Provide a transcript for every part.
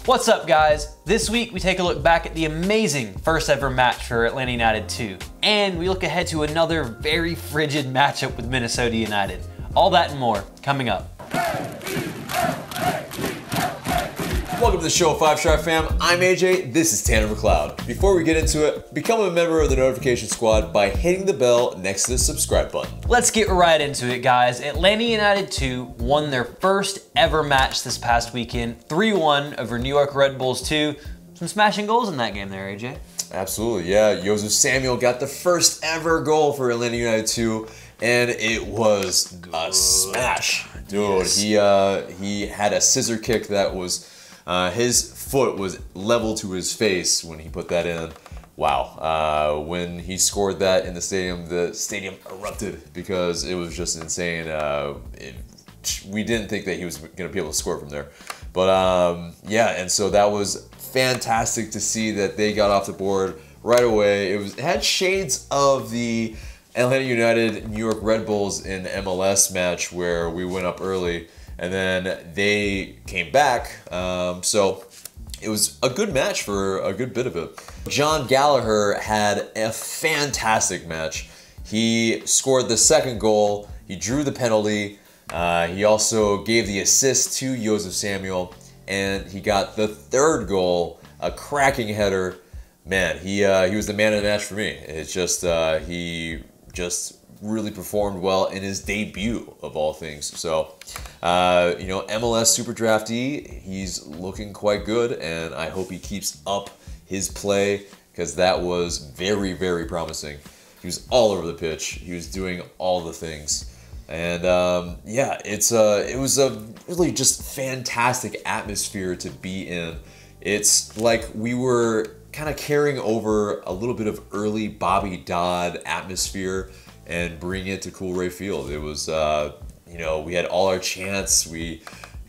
What's up, guys? This week we take a look back at the amazing first ever match for Atlanta United 2, and we look ahead to another very frigid matchup with Minnesota United. All that and more coming up. Welcome to the show, 5-Star fam. I'm AJ, this is Tanner McLeod. Before we get into it, become a member of the notification squad by hitting the bell next to the subscribe button. Let's get right into it, guys. Atlanta United 2 won their first ever match this past weekend, 3-1 over New York Red Bulls 2. Some smashing goals in that game there, AJ. Absolutely, yeah. Joseph Samuel got the first ever goal for Atlanta United 2, and it was a smash. Dude, yes. He had a scissor kick that was... his foot was level to his face when he put that in. Wow. When he scored that in the stadium erupted because it was just insane. We didn't think that he was going to be able to score from there. But yeah, and so that was fantastic to see that they got off the board right away. It had shades of the Atlanta United New York Red Bulls in MLS match where we went up early. And then they came back, so it was a good match for a good bit of it. John Gallagher had a fantastic match. He scored the second goal, he drew the penalty, he also gave the assist to Joseph Samuel, and he got the third goal, a cracking header. Man, he was the man of the match for me. It's just, he just really performed well in his debut of all things. So, you know, MLS Super Draftee, he's looking quite good, and I hope he keeps up his play because that was very, very promising. He was all over the pitch. He was doing all the things. And yeah, it was a really just fantastic atmosphere to be in. It's like we were kind of carrying over a little bit of early Bobby Dodd atmosphere and bring it to Coolray Field. It was, you know, we had all our chants. We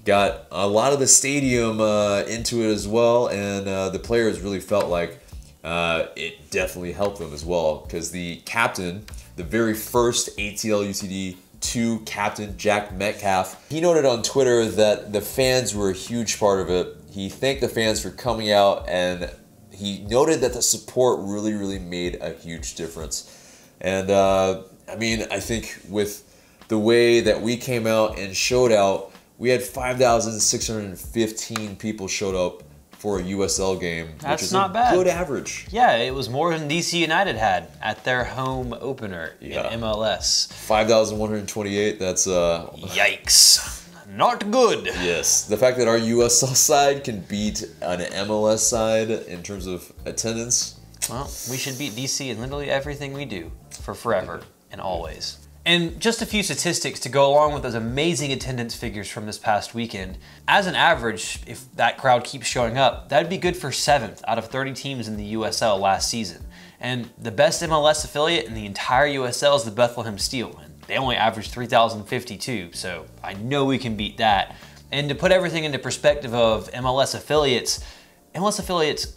got a lot of the stadium into it as well, and the players really felt like it definitely helped them as well, because the captain, the very first ATL UTD 2 captain, Jack Metcalf, he noted on Twitter that the fans were a huge part of it. He thanked the fans for coming out, and he noted that the support really, really made a huge difference. And I mean, I think with the way that we came out and showed out, we had 5,615 people showed up for a USL game. That's which is not bad. Good average. Yeah, it was more than DC United had at their home opener in MLS. 5,128, that's... Yikes. Not good. Yes, the fact that our USL side can beat an MLS side in terms of attendance. Well, we should beat DC in literally everything we do for forever and always. And just a few statistics to go along with those amazing attendance figures from this past weekend. As an average, if that crowd keeps showing up, that'd be good for 7th out of 30 teams in the USL last season. And the best MLS affiliate in the entire USL is the Bethlehem Steel, and they only averaged 3,052, so I know we can beat that. And to put everything into perspective of MLS affiliates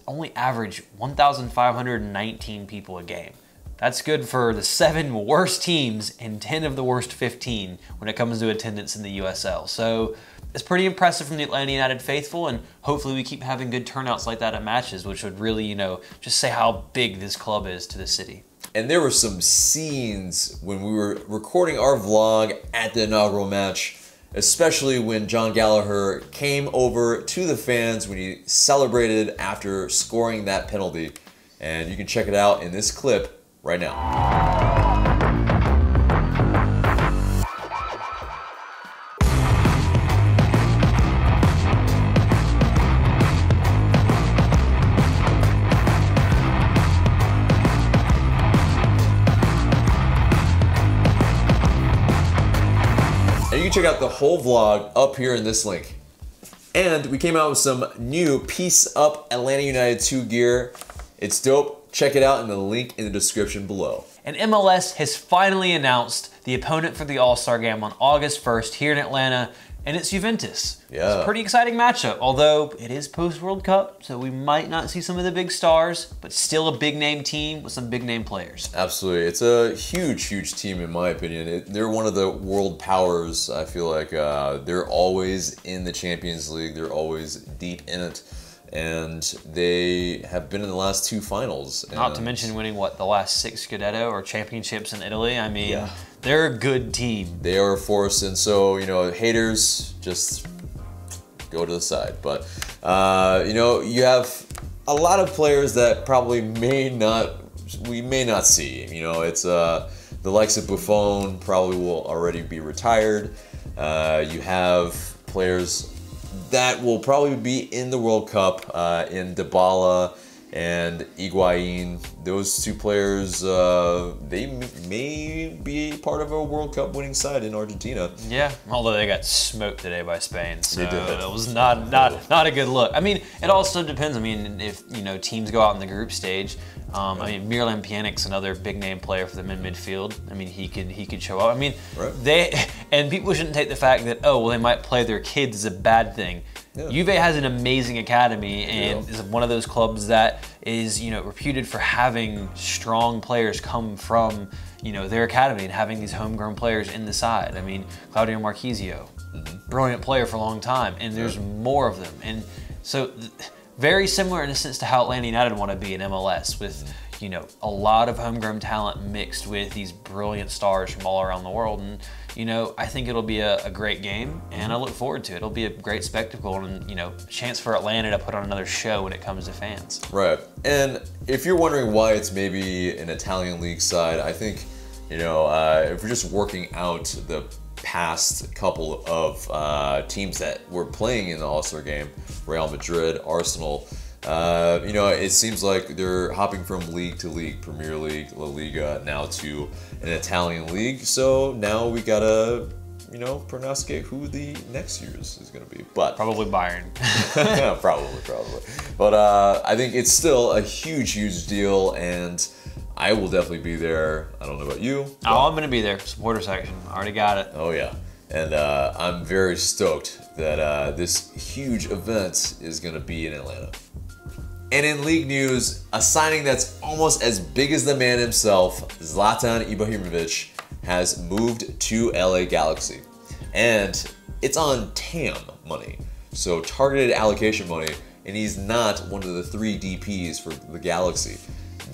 only average 1,519 people a game. That's good for the 7 worst teams and 10 of the worst 15 when it comes to attendance in the USL. So it's pretty impressive from the Atlanta United faithful, and hopefully we keep having good turnouts like that at matches, which would really, you know, just say how big this club is to the city. And there were some scenes when we were recording our vlog at the inaugural match, especially when John Gallagher came over to the fans when he celebrated after scoring that penalty. And you can check it out in this clip right now. And you can check out the whole vlog up here in this link. And we came out with some new Peace Up Atlanta United 2 gear. It's dope. Check it out in the link in the description below. And MLS has finally announced the opponent for the All-Star Game on August 1st here in Atlanta, and it's Juventus. Yeah. It's a pretty exciting matchup, although it is post-World Cup, so we might not see some of the big stars, but still a big-name team with some big-name players. Absolutely. It's a huge, huge team in my opinion. They're one of the world powers, I feel like. They're always in the Champions League. They're always deep in it. and they have been in the last 2 finals. Not to mention winning, what, the last 6 Scudetto or championships in Italy. I mean, Yeah. they're a good team. They are a force, and so, you know, haters, just go to the side. But, you know, you have a lot of players that probably we may not see. You know, it's the likes of Buffon probably will already be retired. You have players that will probably be in the World Cup, in Dybala and Higuain. Those 2 players, they may be part of a World Cup winning side in Argentina. Yeah, although they got smoked today by Spain, so They did. it was not a good look. I mean, it also depends. I mean, if, you know, teams go out in the group stage. I mean, Miralem Pjanic's another big name player for them in midfield. I mean, he could show up. I mean, and people shouldn't take the fact that, oh, well, they might play their kids as a bad thing. Yeah. Juve has an amazing academy and is one of those clubs that is, you know, reputed for having strong players come from, you know, their academy and having these homegrown players in the side. I mean, Claudio Marchisio, brilliant player for a long time, and there's more of them. And so very similar in a sense to how Atlanta United want to be in MLS with, you know, a lot of homegrown talent mixed with these brilliant stars from all around the world. And, you know, I think it'll be a great game, and I look forward to it. It'll be a great spectacle and, you know, chance for Atlanta to put on another show when it comes to fans. Right. And if you're wondering why it's maybe an Italian league side, I think, you know, if we're just working out the past couple of teams that were playing in the All-Star game, Real Madrid, Arsenal, you know, it seems like they're hopping from league to league, Premier League, La Liga, now to an Italian league. So now we gotta, you know, prognosticate who the next year's is gonna be. But probably Bayern. probably. But I think it's still a huge deal, and I will definitely be there. I don't know about you. Oh, I'm gonna be there. Supporter section. Already got it. Oh yeah. And I'm very stoked that this huge event is gonna be in Atlanta. And in league news, a signing that's almost as big as the man himself, Zlatan Ibrahimovic, has moved to LA Galaxy. And it's on TAM money, so targeted allocation money, and he's not one of the 3 DPs for the Galaxy.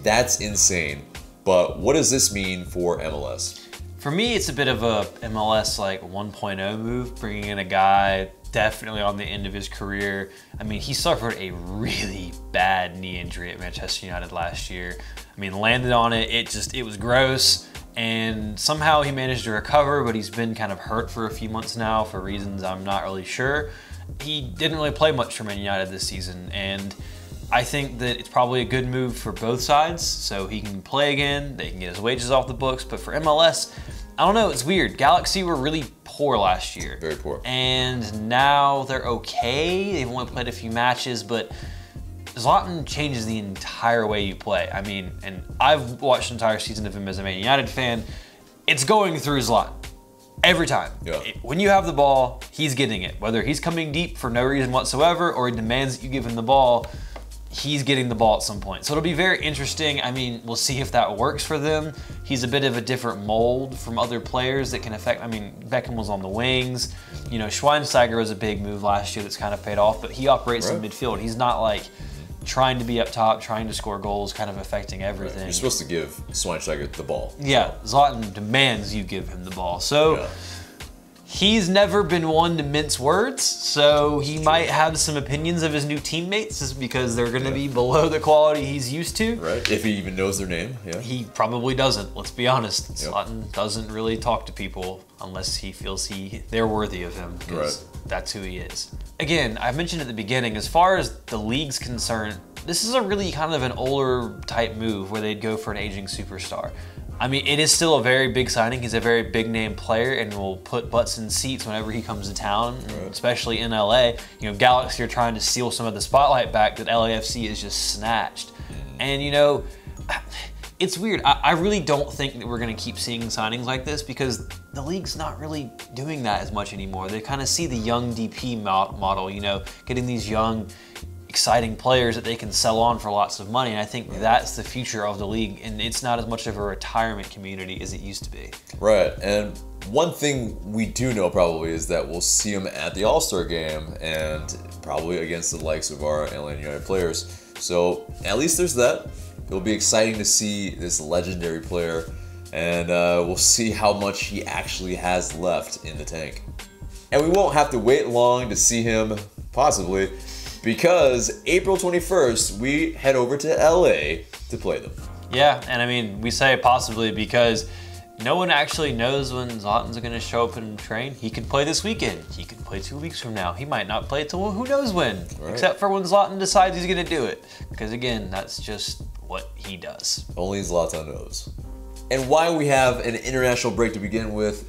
That's insane. But what does this mean for MLS? For me, it's a bit of a MLS like 1.0 move, bringing in a guy definitely on the end of his career. I mean, he suffered a really bad knee injury at Manchester United last year. I mean, landed on it, it was gross, and somehow he managed to recover, but he's been kind of hurt for a few months now for reasons I'm not really sure. He didn't really play much for Man United this season, and I think that it's probably a good move for both sides, so he can play again, they can get his wages off the books, but for MLS, I don't know, it's weird. Galaxy were really poor last year. Very poor. And now they're okay. They've only played a few matches, but Zlatan changes the entire way you play. I mean, and I've watched the entire season of him as a Man United fan. It's going through Zlatan. Every time. Yeah. When you have the ball, he's getting it. Whether he's coming deep for no reason whatsoever or he demands that you give him the ball, he's getting the ball at some point. So it'll be very interesting. I mean, we'll see if that works for them. He's a bit of a different mold from other players that can affect, I mean, Beckham was on the wings. You know, Schweinsteiger was a big move last year that's kind of paid off, but he operates in midfield. He's not like trying to be up top, trying to score goals, kind of affecting everything. You're supposed to give Schweinsteiger the ball. Yeah, Zlatan demands you give him the ball. So he's never been one to mince words, so he might have some opinions of his new teammates just because they're going to be below the quality he's used to. Right, if he even knows their name. Yeah. He probably doesn't, let's be honest. Zlatan doesn't really talk to people unless he feels they're worthy of him, because that's who he is. Again, I mentioned at the beginning, as far as the league's concerned, this is a really kind of an older type move where they'd go for an aging superstar. I mean, it is still a very big signing. He's a very big name player and will put butts in seats whenever he comes to town, especially in LA. You know, Galaxy are trying to steal some of the spotlight back that LAFC has just snatched. And, you know, it's weird. I really don't think that we're going to keep seeing signings like this because the league's not really doing that as much anymore. They kind of see the young DP model, you know, getting these young, exciting players that they can sell on for lots of money. And I think that's the future of the league. And it's not as much of a retirement community as it used to be. Right. And one thing we do know probably is that we'll see him at the All-Star Game and probably against the likes of our Atlanta United players. So at least there's that. It'll be exciting to see this legendary player, and we'll see how much he actually has left in the tank. And we won't have to wait long to see him, possibly, because April 21st, we head over to LA to play them. Yeah, and I mean, we say possibly because no one actually knows when Zlatan's going to show up and train. He could play this weekend. He could play 2 weeks from now. He might not play till who knows when, except for when Zlatan decides he's going to do it. Because again, that's just what he does. Only Zlatan knows. And why we have an international break to begin with,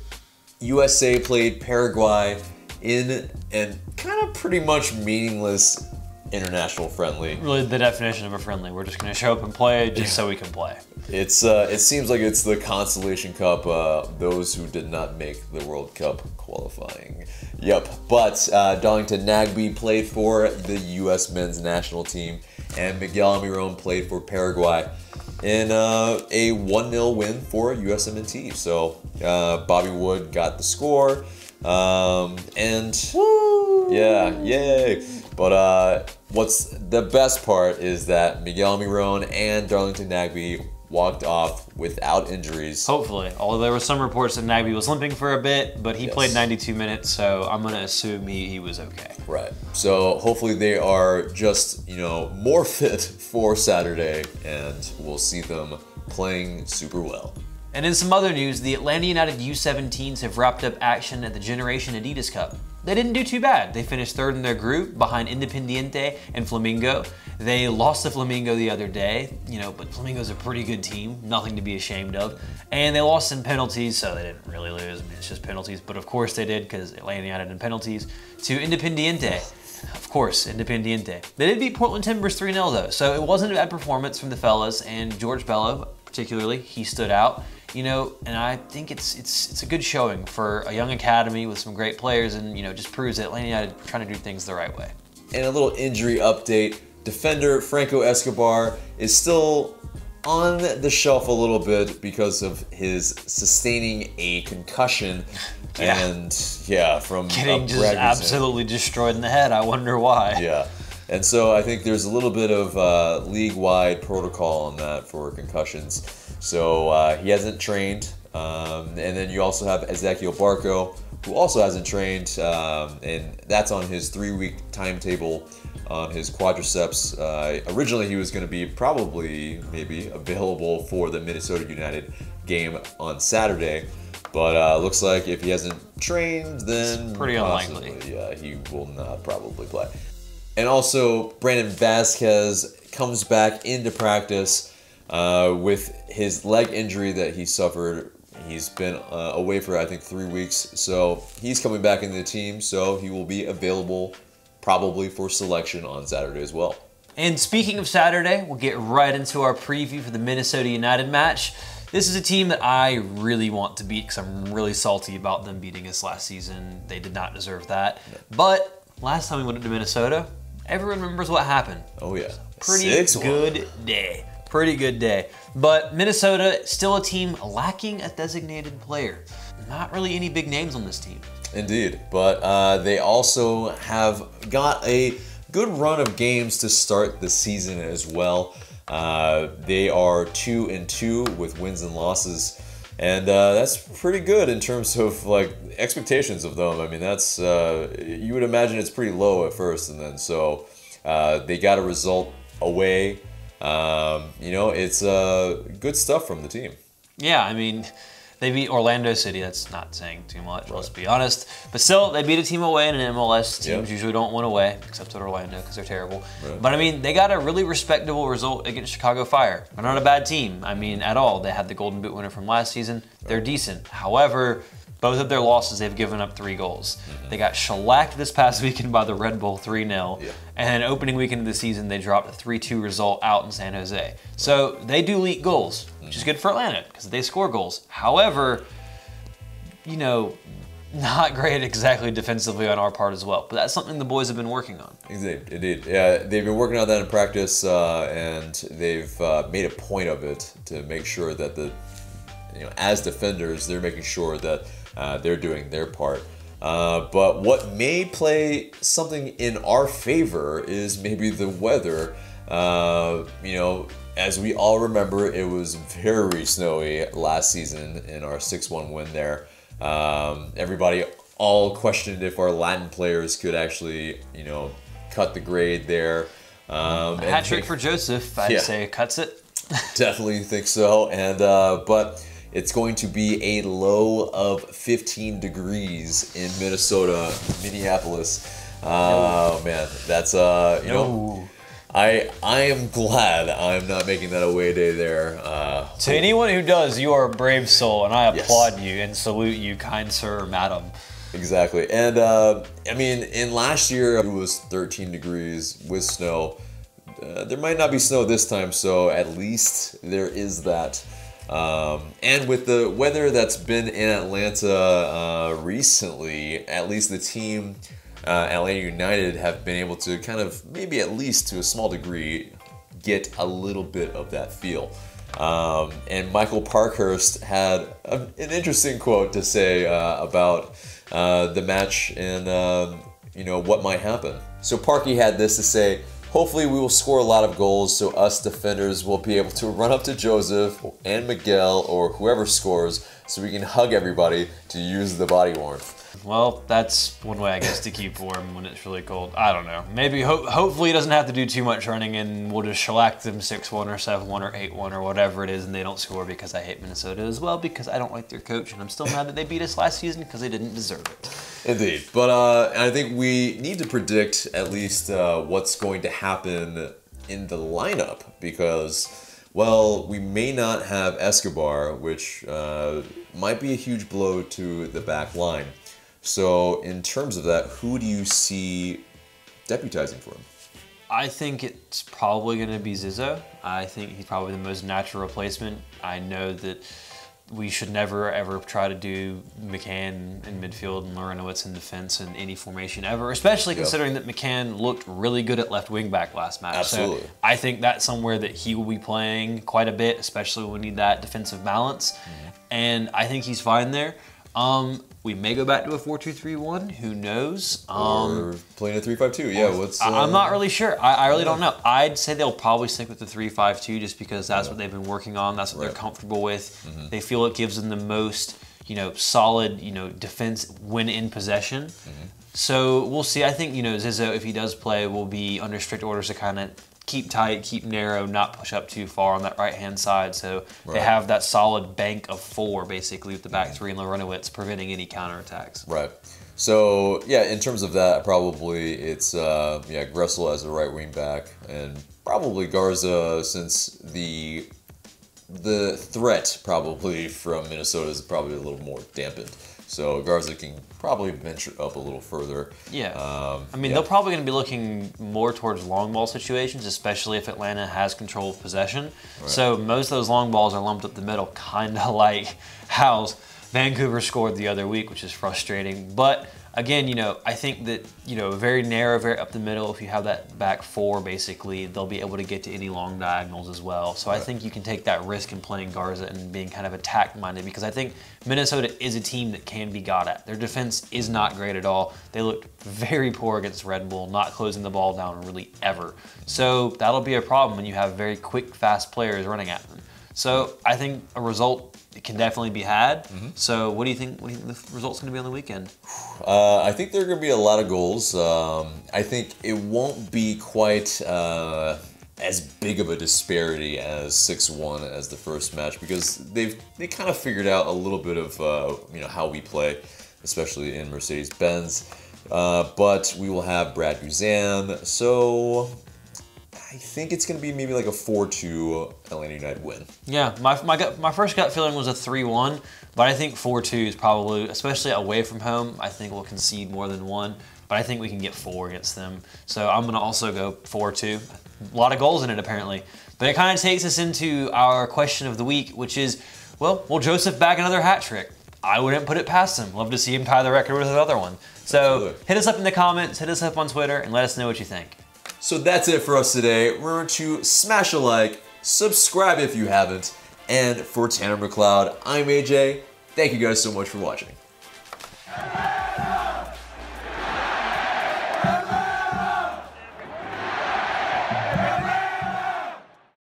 USA played Paraguay in an kind of pretty much meaningless international friendly. Really the definition of a friendly. We're just going to show up and play just so we can play. It seems like it's the Consolation Cup, those who did not make the World Cup qualifying. Yep, but Darlington Nagbe played for the U.S. men's national team, and Miguel Almiron played for Paraguay in a 1-0 win for USMNT. So Bobby Wood got the score, and woo! Yeah, yay! But what's the best part is that Miguel Almiron and Darlington Nagbe walked off without injuries. Hopefully. Although there were some reports that Nagbe was limping for a bit, but he played 92 minutes, so I'm going to assume he was okay. Right. So hopefully they are just, more fit for Saturday, and we'll see them playing super well. And in some other news, the Atlanta United U17s have wrapped up action at the Generation Adidas Cup. They didn't do too bad. They finished third in their group behind Independiente and Flamengo. They lost to Flamengo the other day, but Flamengo's a pretty good team, nothing to be ashamed of. And they lost in penalties, so they didn't really lose. I mean, it's just penalties, but of course they did because Atlanta United in penalties to Independiente. Of course, Independiente. They did beat Portland Timbers 3-0 though, so it wasn't a bad performance from the fellas, and George Bello, particularly, he stood out. And I think it's a good showing for a young academy with some great players, and just proves that Atlanta United are trying to do things the right way. And a little injury update. Defender Franco Escobar is still on the shelf a little bit because of his sustaining a concussion. And from getting just absolutely destroyed in the head. I wonder why. Yeah. And so I think there's a little bit of league-wide protocol on that for concussions. So he hasn't trained. And then you also have Ezequiel Barco, who also hasn't trained. And that's on his 3-week timetable on his quadriceps. Originally, he was going to be maybe available for the Minnesota United game on Saturday. But looks like if he hasn't trained, then it's pretty unlikely. Yeah, he will not probably play. And also, Brandon Vasquez comes back into practice with his leg injury that he suffered. He's been away for, I think, 3 weeks. So he's coming back into the team, so he will be available probably for selection on Saturday as well. And speaking of Saturday, we'll get right into our preview for the Minnesota United match. This is a team that I really want to beat because I'm really salty about them beating us last season. They did not deserve that. But last time we went to Minnesota, everyone remembers what happened. Oh yeah. Pretty good day. Pretty good day. But Minnesota, still a team lacking a designated player. Not really any big names on this team. Indeed. But they also have got a good run of games to start the season as well. They are 2-2 with wins and losses. And that's pretty good in terms of expectations of them. I mean, that's you would imagine it's pretty low at first, and then so they got a result away. It's good stuff from the team. Yeah, I mean, they beat Orlando City. That's not saying too much, let's be honest. But still, they beat a team away, and an MLS teams usually don't win away, except at Orlando because they're terrible. Right. But I mean, they got a really respectable result against Chicago Fire. They're not a bad team, I mean, at all. They had the Golden Boot winner from last season. They're decent. However, both of their losses, they've given up 3 goals. They got shellacked this past weekend by the Red Bull 3-0. And then opening weekend of the season, they dropped a 3-2 result out in San Jose. So they do leak goals, which is good for Atlanta because they score goals. However, not great exactly defensively on our part as well. But that's something the boys have been working on. Indeed. Yeah, they've been working on that in practice, and they've made a point of it to make sure that as defenders, they're making sure that they're doing their part. But what may play something in our favor is maybe the weather. As we all remember, it was very snowy last season in our 6-1 win there. Everybody all questioned if our Latin players could actually, cut the grade there. Hat trick for Joseph, I'd say, cuts it. Definitely think so. And but it's going to be a low of 15 degrees in Minnesota, Minneapolis. Oh man, that's I am glad I'm not making that away day there. To anyone who does, you are a brave soul, and I applaud you and salute you, kind sir, madam. Exactly. And in last year it was 13 degrees with snow. There might not be snow this time, so at least there is that. And with the weather that's been in Atlanta recently, at least the team, Atlanta United, have been able to kind of, maybe at least to a small degree, get a little bit of that feel. And Michael Parkhurst had an interesting quote to say about the match and what might happen. So Parky had this to say: "Hopefully we will score a lot of goals so us defenders will be able to run up to Joseph and Miguel or whoever scores so we can hug everybody to use the body warmth." Well, that's one way, I guess, to keep warm when it's really cold. I don't know. Maybe, hopefully he doesn't have to do too much running and we'll just shellac them 6-1 or 7-1 or 8-1 or whatever it is and they don't score, because I hate Minnesota as well, because I don't like their coach and I'm still mad that they beat us last season because they didn't deserve it. Indeed. But I think we need to predict at least what's going to happen in the lineup, because, well, we may not have Escobar, which might be a huge blow to the back line. So in terms of that, who do you see deputizing for him? I think it's probably going to be Zizzo. I think he's probably the most natural replacement. I know that we should never ever try to do McCann in midfield and Larinowitz in defense in any formation ever, especially considering that McCann looked really good at left wing back last match. Absolutely. So I think that's somewhere that he will be playing quite a bit, especially when we need that defensive balance. And I think he's fine there. We may go back to a 4-2-3-1. Who knows? Or playing a 3-5-2. Yeah, what's? I'm not really sure. I really don't know. I'd say they'll probably stick with the 3-5-2 just because that's what they've been working on. That's what they're comfortable with. They feel it gives them the most, solid, defense when in possession. So we'll see. I think, Zizzo, if he does play, will be under strict orders to kind of keep tight, keep narrow, not push up too far on that right-hand side. So they have that solid bank of 4, basically, with the back 3 and Larinowitz, preventing any counterattacks. Right. So, yeah, in terms of that, probably it's, Gressel as a right wing back, and probably Garza, since the threat probably from Minnesota is probably a little more dampened. So Garza can probably venture up a little further. Yeah. They're probably going to be looking more towards long ball situations, especially if Atlanta has control of possession. Right. So most of those long balls are lumped up the middle, kind of like how Vancouver scored the other week, which is frustrating. But again, I think that, very narrow, very up the middle, if you have that back 4, basically, they'll be able to get to any long diagonals as well. So I think you can take that risk in playing Garza and being kind of attack-minded, because I think Minnesota is a team that can be got at. Their defense is not great at all. They looked very poor against Red Bull, not closing the ball down really ever. So that'll be a problem when you have very quick, fast players running at them. So I think a result can definitely be had. So what do you think? What do you think the result's going to be on the weekend? I think there are going to be a lot of goals. I think it won't be quite as big of a disparity as 6-1 as the first match, because they kind of figured out a little bit of how we play, especially in Mercedes-Benz. But we will have Brad Guzan, so I think it's going to be maybe like a 4-2 Atlanta United win. Yeah, my first gut feeling was a 3-1, but I think 4-2 is probably, especially away from home, I think we'll concede more than 1, but I think we can get 4 against them. So I'm going to also go 4-2. A lot of goals in it, apparently. But it kind of takes us into our question of the week, which is, well, will Joseph bag another hat trick? I wouldn't put it past him. Love to see him tie the record with another one. So Absolutely. hit us up in the comments, hit us up on Twitter, and let us know what you think. So that's it for us today. Remember to smash a like, subscribe if you haven't, and for Tanner McLeod, I'm AJ. Thank you guys so much for watching.